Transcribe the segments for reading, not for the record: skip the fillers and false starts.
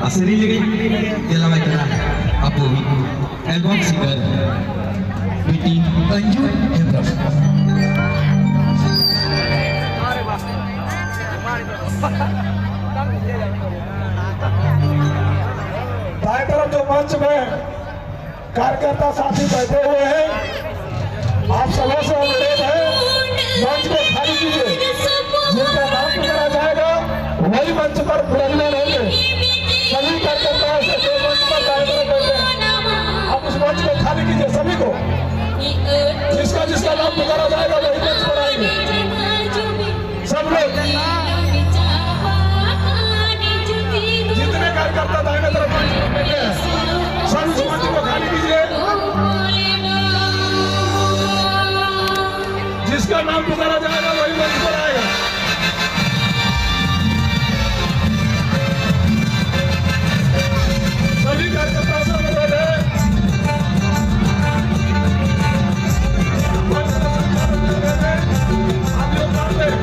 asli lagi dalam acara Abu album singer Biti Anju Hebraf. दाएं तरफ जो मंच में कार्यकर्ता साथी बैठे हुए हैं, आप सभी से अनुरोध है मंच को खाली कीजिए। जिनका नाम पुकारा जाएगा वही मंच पर बुलंदे रहेंगे। सभी कार्यकर्ताओं से जो मंच पर दाएं तरफ बैठे हैं, आप उस मंच को खाली कीजिए। सभी को जिसका जिसका नाम पुकारा जाएगा वही मंच पर आएंगे। सब लोग जितने कार्यकर्ता दाहिने तरफ मंच पर बैठे हैं, सब उस मंच को खाली कीजिए। जिसका नाम पुकारा जाएगा वही मंच पर आएगा। सभी कार्यकर्ताओं से अनुरोध है आप लोग मान लें।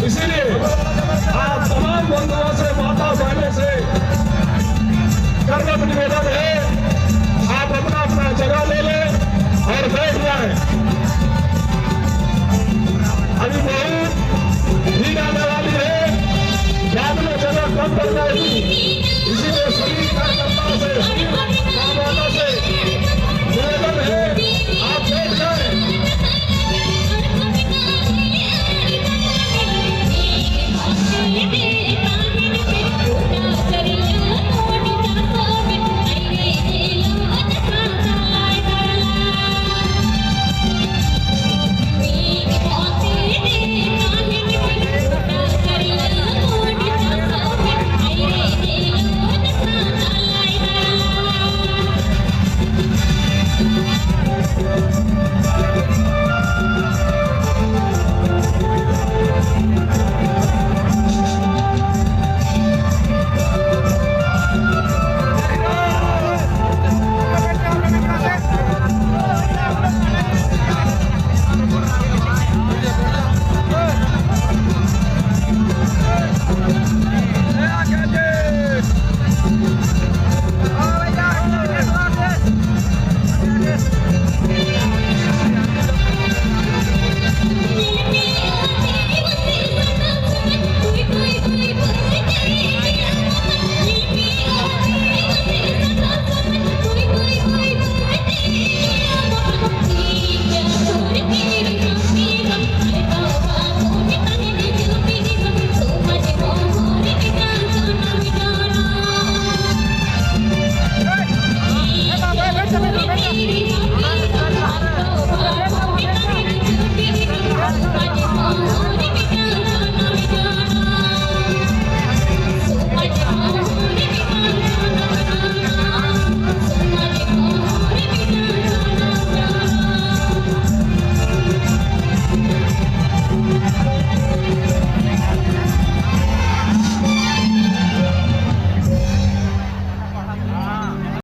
इसीलिए आप तमाम बंधुओं से, माता बहनों से करना निवेदन है